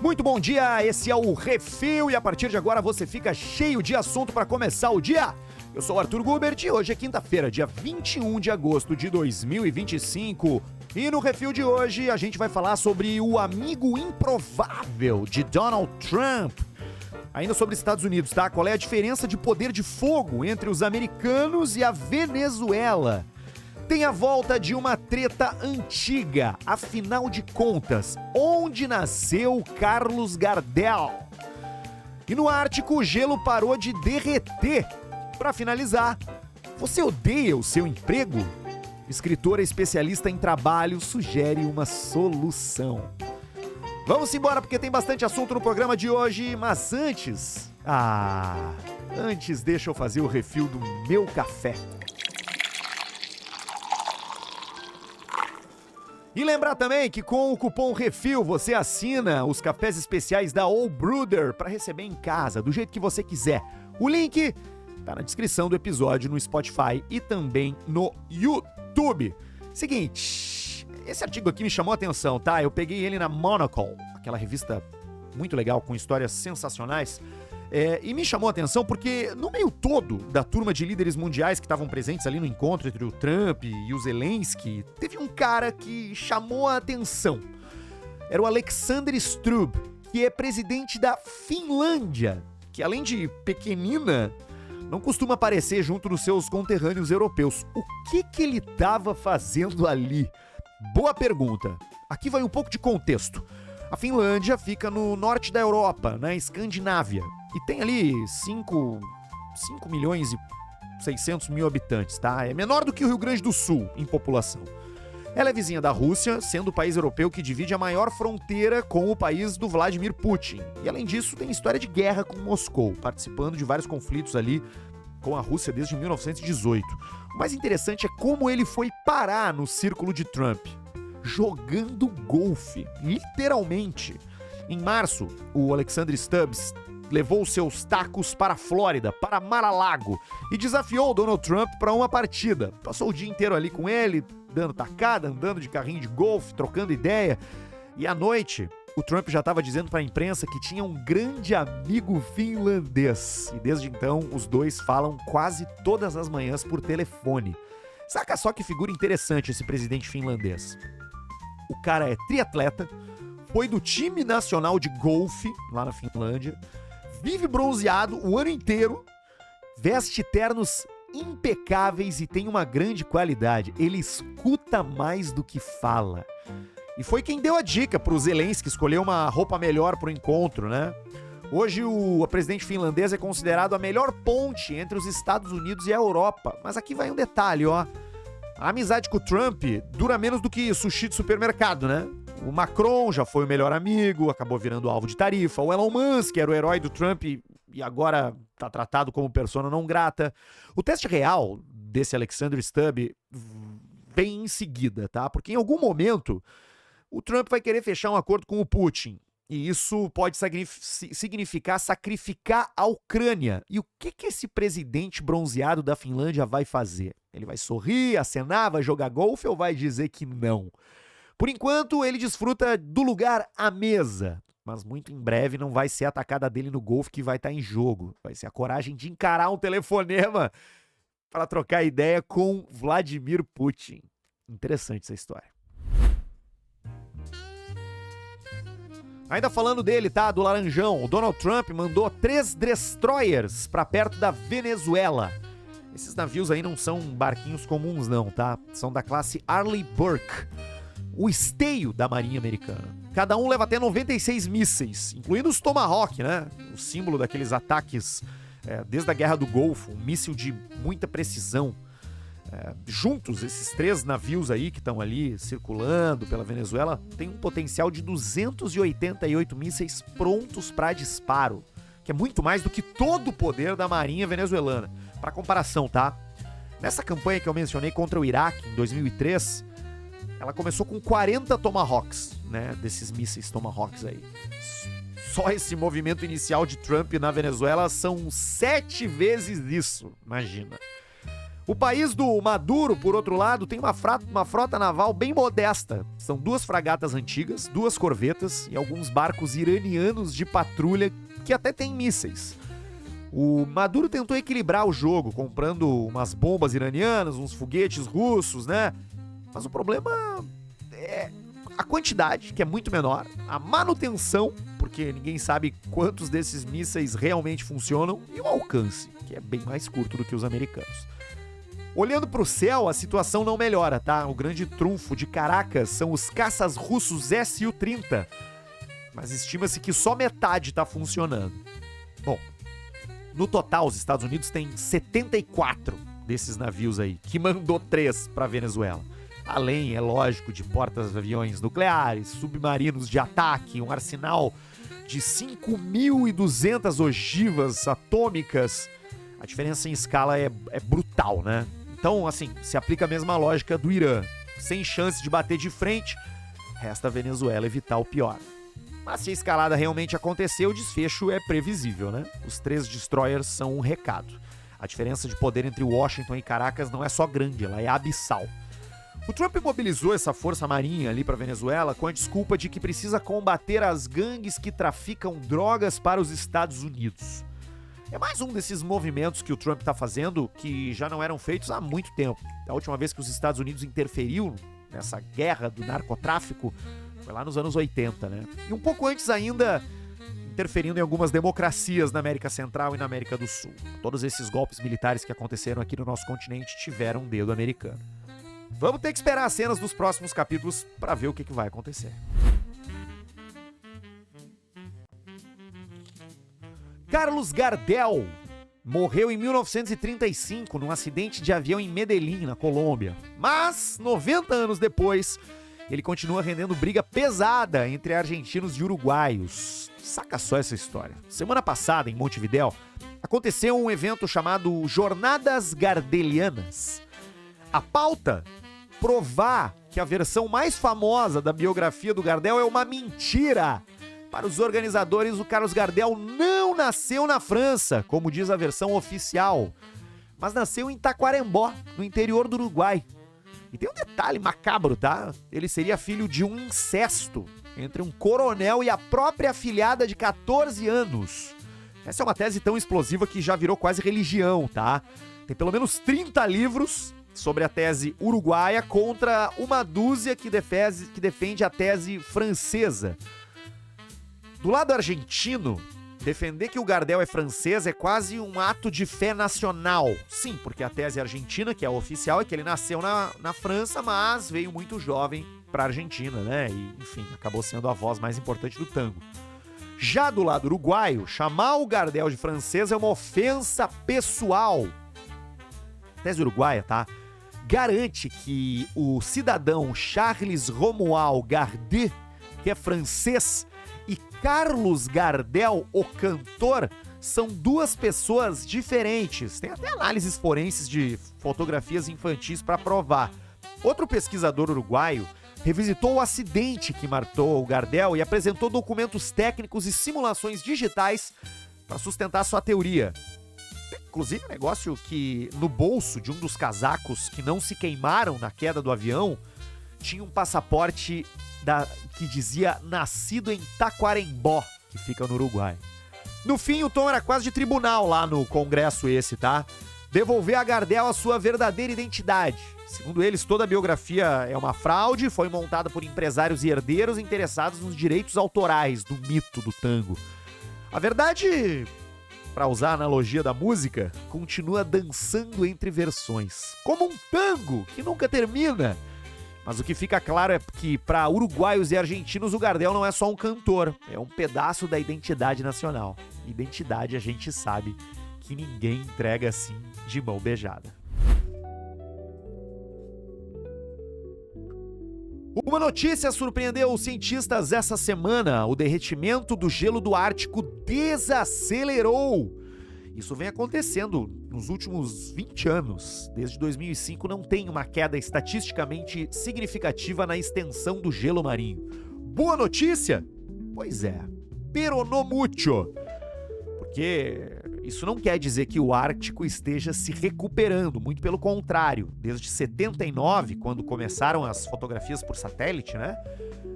Muito bom dia, esse é o Refil e a partir de agora você fica cheio de assunto para começar o dia. Eu sou o Arthur Gubert e hoje é quinta-feira, dia 21 de agosto de 2025. E no Refil de hoje a gente vai falar sobre o amigo improvável de Donald Trump. Ainda sobre Estados Unidos, tá? Qual é a diferença de poder de fogo entre os americanos e a Venezuela? Tem a volta de uma treta antiga, afinal de contas, onde nasceu Carlos Gardel? E no Ártico, o gelo parou de derreter. Para finalizar, você odeia o seu emprego? Escritora especialista em trabalho sugere uma solução. Vamos embora porque tem bastante assunto no programa de hoje, mas antes deixa eu fazer o refil do meu café. E lembrar também que com o cupom REFIL você assina os cafés especiais da All Brewder para receber em casa, do jeito que você quiser. O link tá na descrição do episódio no Spotify e também no YouTube. Seguinte, esse artigo aqui me chamou a atenção, tá? Eu peguei ele na Monocle, aquela revista muito legal com histórias sensacionais. E me chamou a atenção porque no meio todo da turma de líderes mundiais que estavam presentes ali no encontro entre o Trump e o Zelensky, teve um cara que chamou a atenção. Era o Alexander Stubb, que é presidente da Finlândia, que além de pequenina, não costuma aparecer junto dos seus conterrâneos europeus. O que ele estava fazendo ali? Boa pergunta. Aqui vai um pouco de contexto. A Finlândia fica no norte da Europa, na Escandinávia, e tem ali 5 milhões e 600 mil habitantes, tá? É menor do que o Rio Grande do Sul em população. Ela é vizinha da Rússia, sendo o país europeu que divide a maior fronteira com o país do Vladimir Putin. E além disso, tem história de guerra com Moscou, participando de vários conflitos ali com a Rússia desde 1918. O mais interessante é como ele foi parar no círculo de Trump. Jogando golfe, literalmente. Em março, o Alexander Stubbs levou seus tacos para a Flórida, para Mar-a-Lago, e desafiou o Donald Trump para uma partida. Passou o dia inteiro ali com ele, dando tacada, andando de carrinho de golfe, trocando ideia. E à noite, o Trump já estava dizendo para a imprensa que tinha um grande amigo finlandês. E desde então, os dois falam quase todas as manhãs por telefone. Saca só que figura interessante esse presidente finlandês. O cara é triatleta, foi do time nacional de golfe lá na Finlândia, vive bronzeado o ano inteiro, veste ternos impecáveis e tem uma grande qualidade. Ele escuta mais do que fala. E foi quem deu a dica pro Zelensky escolher uma roupa melhor pro encontro, né? Hoje o presidente finlandês é considerado a melhor ponte entre os Estados Unidos e a Europa. Mas aqui vai um detalhe, ó. A amizade com o Trump dura menos do que sushi de supermercado, né? O Macron já foi o melhor amigo, acabou virando alvo de tarifa. O Elon Musk era o herói do Trump e agora tá tratado como persona não grata. O teste real desse Alexander Stubb vem em seguida, tá? Porque em algum momento o Trump vai querer fechar um acordo com o Putin. E isso pode significar sacrificar a Ucrânia. E o que esse presidente bronzeado da Finlândia vai fazer? Ele vai sorrir, acenar, vai jogar golfe ou vai dizer que não? Por enquanto, ele desfruta do lugar à mesa. Mas muito em breve não vai ser a atacada dele no golfe que vai estar em jogo. Vai ser a coragem de encarar um telefonema para trocar ideia com Vladimir Putin. Interessante essa história. Ainda falando dele, tá? Do Laranjão, o Donald Trump mandou 3 destroyers pra perto da Venezuela. Esses navios aí não são barquinhos comuns não, tá? São da classe Arleigh Burke, o esteio da Marinha Americana. Cada um leva até 96 mísseis, incluindo os Tomahawk, né? O símbolo daqueles ataques desde a Guerra do Golfo, um míssil de muita precisão. Juntos, esses 3 navios aí que estão ali circulando pela Venezuela têm um potencial de 288 mísseis prontos para disparo, que é muito mais do que todo o poder da Marinha venezuelana. Para comparação, tá? Nessa campanha que eu mencionei contra o Iraque, em 2003, ela começou com 40 Tomahawks, né? Desses mísseis Tomahawks aí. Só esse movimento inicial de Trump na Venezuela são 7 vezes isso, imagina. O país do Maduro, por outro lado, tem uma frota naval bem modesta. São 2 fragatas antigas, 2 corvetas e alguns barcos iranianos de patrulha que até têm mísseis. O Maduro tentou equilibrar o jogo, comprando umas bombas iranianas, uns foguetes russos, né? Mas o problema é a quantidade, que é muito menor, a manutenção, porque ninguém sabe quantos desses mísseis realmente funcionam, e o alcance, que é bem mais curto do que os americanos. Olhando para o céu, a situação não melhora, tá? O grande trunfo de Caracas são os caças russos Su-30, mas estima-se que só metade está funcionando. Bom, no total, os Estados Unidos têm 74 desses navios aí, que mandou 3 para Venezuela. Além, é lógico, de portas-aviões nucleares, submarinos de ataque, um arsenal de 5.200 ogivas atômicas. A diferença em escala é brutal, né? Então, assim, se aplica a mesma lógica do Irã. Sem chance de bater de frente, resta a Venezuela evitar o pior. Mas se a escalada realmente acontecer, o desfecho é previsível, né? Os 3 destroyers são um recado. A diferença de poder entre Washington e Caracas não é só grande, ela é abissal. O Trump mobilizou essa força marinha ali para Venezuela com a desculpa de que precisa combater as gangues que traficam drogas para os Estados Unidos. É mais um desses movimentos que o Trump está fazendo que já não eram feitos há muito tempo. A última vez que os Estados Unidos interferiu nessa guerra do narcotráfico foi lá nos anos 80, né? E um pouco antes ainda, interferindo em algumas democracias na América Central e na América do Sul. Todos esses golpes militares que aconteceram aqui no nosso continente tiveram um dedo americano. Vamos ter que esperar as cenas dos próximos capítulos para ver o que vai acontecer. Carlos Gardel morreu em 1935 num acidente de avião em Medellín, na Colômbia. Mas, 90 anos depois, ele continua rendendo briga pesada entre argentinos e uruguaios. Saca só essa história. Semana passada, em Montevidéu, aconteceu um evento chamado Jornadas Gardelianas. A pauta? Provar que a versão mais famosa da biografia do Gardel é uma mentira. Para os organizadores, o Carlos Gardel não nasceu na França, como diz a versão oficial, mas nasceu em Tacuarembó, no interior do Uruguai. E tem um detalhe macabro, tá? Ele seria filho de um incesto entre um coronel e a própria afilhada de 14 anos. Essa é uma tese tão explosiva que já virou quase religião, tá? Tem pelo menos 30 livros sobre a tese uruguaia contra uma dúzia que defende a tese francesa. Do lado argentino, defender que o Gardel é francês é quase um ato de fé nacional. Sim, porque a tese argentina, que é a oficial, é que ele nasceu na França, mas veio muito jovem para a Argentina, né? E, enfim, acabou sendo a voz mais importante do tango. Já do lado uruguaio, chamar o Gardel de francês é uma ofensa pessoal. A tese uruguaia, tá? Garante que o cidadão Charles Romuald Gardel, que é francês, e Carlos Gardel, o cantor, são 2 pessoas diferentes. Tem até análises forenses de fotografias infantis para provar. Outro pesquisador uruguaio revisitou o acidente que matou o Gardel e apresentou documentos técnicos e simulações digitais para sustentar sua teoria. Inclusive, um negócio que no bolso de um dos casacos que não se queimaram na queda do avião tinha um passaporte que dizia nascido em Tacuarembó, que fica no Uruguai. No fim, o tom era quase de tribunal lá no congresso esse, tá? Devolver a Gardel a sua verdadeira identidade. Segundo eles, toda a biografia é uma fraude, foi montada por empresários e herdeiros interessados nos direitos autorais do mito do tango. A verdade, para usar a analogia da música, continua dançando entre versões, como um tango que nunca termina. Mas o que fica claro é que, para uruguaios e argentinos, o Gardel não é só um cantor, é um pedaço da identidade nacional. Identidade a gente sabe que ninguém entrega assim de mão beijada. Uma notícia surpreendeu os cientistas essa semana: o derretimento do gelo do Ártico desacelerou. Isso vem acontecendo nos últimos 20 anos. Desde 2005 não tem uma queda estatisticamente significativa na extensão do gelo marinho. Boa notícia? Pois é, pero no mucho. Porque isso não quer dizer que o Ártico esteja se recuperando, muito pelo contrário. Desde 79, quando começaram as fotografias por satélite, né,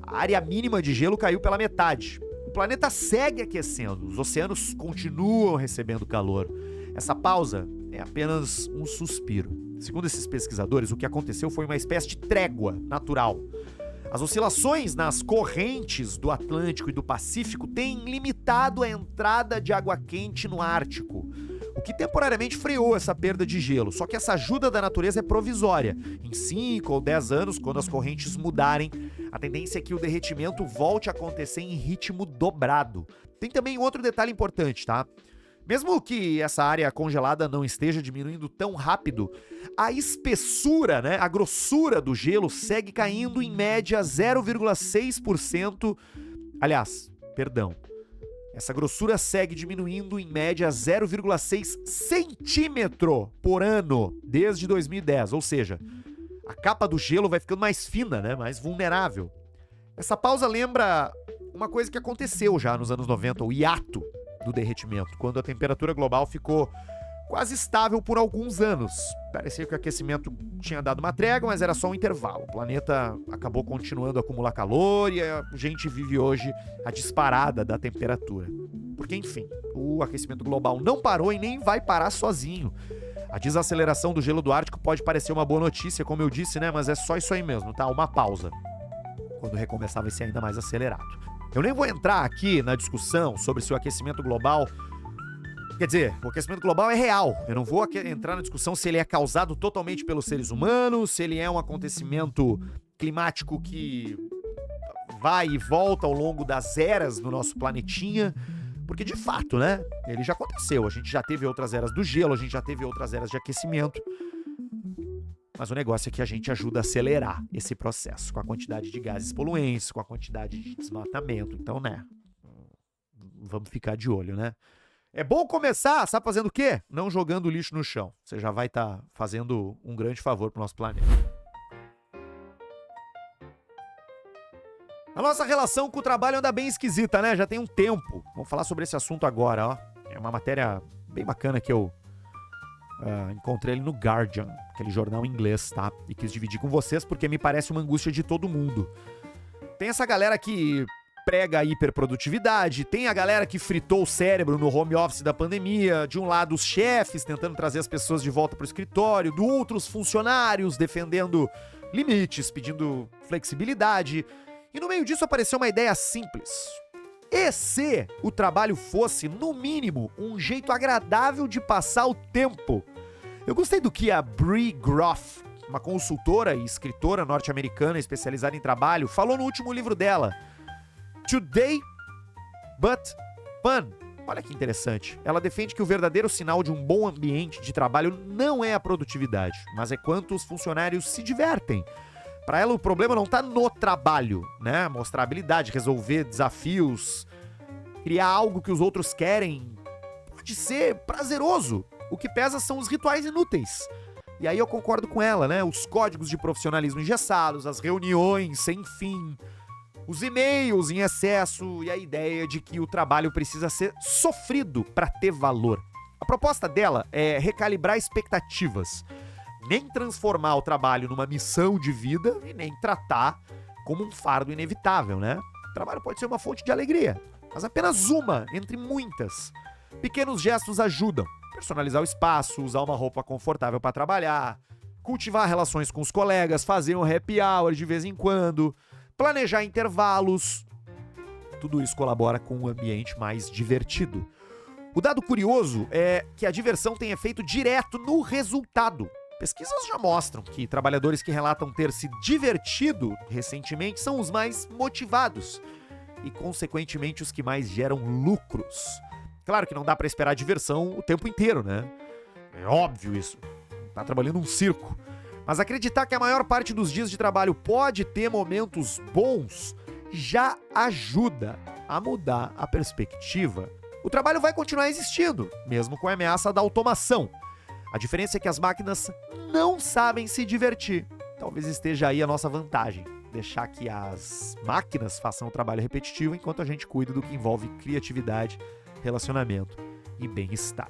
a área mínima de gelo caiu pela metade. O planeta segue aquecendo, os oceanos continuam recebendo calor. Essa pausa é apenas um suspiro. Segundo esses pesquisadores, o que aconteceu foi uma espécie de trégua natural. As oscilações nas correntes do Atlântico e do Pacífico têm limitado a entrada de água quente no Ártico, o que temporariamente freou essa perda de gelo. Só que essa ajuda da natureza é provisória. Em 5 ou 10 anos, quando as correntes mudarem, a tendência é que o derretimento volte a acontecer em ritmo dobrado. Tem também outro detalhe importante, tá? Mesmo que essa área congelada não esteja diminuindo tão rápido, a espessura, né, a grossura do gelo segue caindo em média 0,6%. Aliás, perdão. Essa grossura segue diminuindo em média 0,6 centímetro por ano desde 2010. Ou seja, a capa do gelo vai ficando mais fina, né, mais vulnerável. Essa pausa lembra uma coisa que aconteceu já nos anos 90, o hiato do derretimento, quando a temperatura global ficou quase estável por alguns anos. Parecia que o aquecimento tinha dado uma trégua, mas era só um intervalo. O planeta acabou continuando a acumular calor e a gente vive hoje a disparada da temperatura. Porque, enfim, o aquecimento global não parou e nem vai parar sozinho. A desaceleração do gelo do Ártico pode parecer uma boa notícia, como eu disse, né? Mas é só isso aí mesmo, tá? Uma pausa. Quando recomeçar vai ser ainda mais acelerado. Eu nem vou entrar aqui na discussão sobre se o aquecimento global... Quer dizer, o aquecimento global é real. Eu não vou entrar na discussão se ele é causado totalmente pelos seres humanos, se ele é um acontecimento climático que vai e volta ao longo das eras do nosso planetinha. Porque, de fato, né? Ele já aconteceu. A gente já teve outras eras do gelo, a gente já teve outras eras de aquecimento. Mas o negócio é que a gente ajuda a acelerar esse processo com a quantidade de gases poluentes, com a quantidade de desmatamento. Então, né, vamos ficar de olho, né? É bom começar, sabe fazendo o quê? Não jogando lixo no chão. Você já vai estar fazendo um grande favor pro nosso planeta. A nossa relação com o trabalho anda bem esquisita, né? Já tem um tempo. Vamos falar sobre esse assunto agora, ó. É uma matéria bem bacana que eu encontrei ele no Guardian, aquele jornal inglês, tá? E quis dividir com vocês porque me parece uma angústia de todo mundo. Tem essa galera que prega a hiperprodutividade, tem a galera que fritou o cérebro no home office da pandemia, de um lado os chefes tentando trazer as pessoas de volta pro escritório, do outro os funcionários defendendo limites, pedindo flexibilidade. E no meio disso apareceu uma ideia simples. E se o trabalho fosse, no mínimo, um jeito agradável de passar o tempo? Eu gostei do que a Brie Groff, uma consultora e escritora norte-americana especializada em trabalho, falou no último livro dela, Today But Fun. Olha que interessante. Ela defende que o verdadeiro sinal de um bom ambiente de trabalho não é a produtividade, mas é quanto os funcionários se divertem. Para ela, o problema não está no trabalho, né? Mostrar habilidade, resolver desafios, criar algo que os outros querem. Pode ser prazeroso. O que pesa são os rituais inúteis. E aí eu concordo com ela, né? Os códigos de profissionalismo engessados, as reuniões sem fim, os e-mails em excesso e a ideia de que o trabalho precisa ser sofrido para ter valor. A proposta dela é recalibrar expectativas. Nem transformar o trabalho numa missão de vida e nem tratar como um fardo inevitável, né? O trabalho pode ser uma fonte de alegria, mas apenas uma entre muitas. Pequenos gestos ajudam. Personalizar o espaço, usar uma roupa confortável para trabalhar, cultivar relações com os colegas, fazer um happy hour de vez em quando, planejar intervalos. Tudo isso colabora com um ambiente mais divertido. O dado curioso é que a diversão tem efeito direto no resultado. Pesquisas já mostram que trabalhadores que relatam ter se divertido recentemente são os mais motivados e, consequentemente, os que mais geram lucros. Claro que não dá para esperar diversão o tempo inteiro, né? É óbvio isso. Tá trabalhando um circo. Mas acreditar que a maior parte dos dias de trabalho pode ter momentos bons já ajuda a mudar a perspectiva. O trabalho vai continuar existindo, mesmo com a ameaça da automação. A diferença é que as máquinas não sabem se divertir. Talvez esteja aí a nossa vantagem. Deixar que as máquinas façam o trabalho repetitivo enquanto a gente cuida do que envolve criatividade, relacionamento e bem-estar.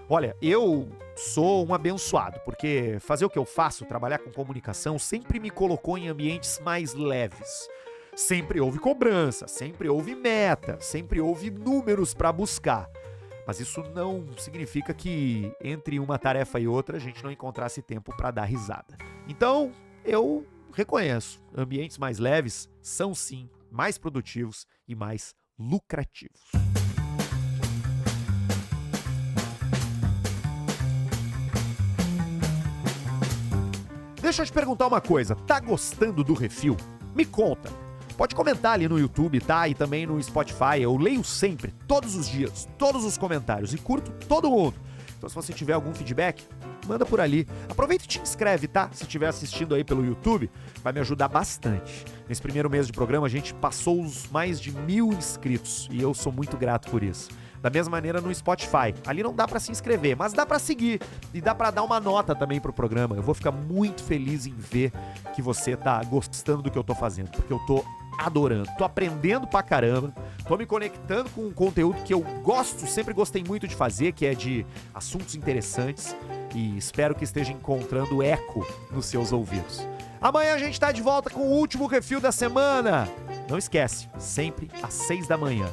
Olha, eu sou um abençoado, porque fazer o que eu faço, trabalhar com comunicação, sempre me colocou em ambientes mais leves. Sempre houve cobrança, sempre houve meta, sempre houve números para buscar. Mas isso não significa que entre uma tarefa e outra a gente não encontrasse tempo para dar risada. Então, eu reconheço, ambientes mais leves são sim mais produtivos e mais lucrativos. Deixa eu te perguntar uma coisa, tá gostando do Refil? Me conta. Pode comentar ali no YouTube, tá? E também no Spotify. Eu leio sempre, todos os dias, todos os comentários e curto todo mundo. Então se você tiver algum feedback, manda por ali. Aproveita e te inscreve, tá? Se estiver assistindo aí pelo YouTube, vai me ajudar bastante. Nesse primeiro mês de programa a gente passou os mais de 1.000 inscritos e eu sou muito grato por isso. Da mesma maneira no Spotify. Ali não dá pra se inscrever, mas dá pra seguir. E dá pra dar uma nota também pro programa. Eu vou ficar muito feliz em ver que você tá gostando do que eu tô fazendo, porque eu tô adorando. Tô aprendendo pra caramba. Tô me conectando com um conteúdo que eu gosto, sempre gostei muito de fazer, que é de assuntos interessantes. E espero que esteja encontrando eco nos seus ouvidos. Amanhã a gente tá de volta com o último refil da semana. Não esquece, sempre às 6 da manhã.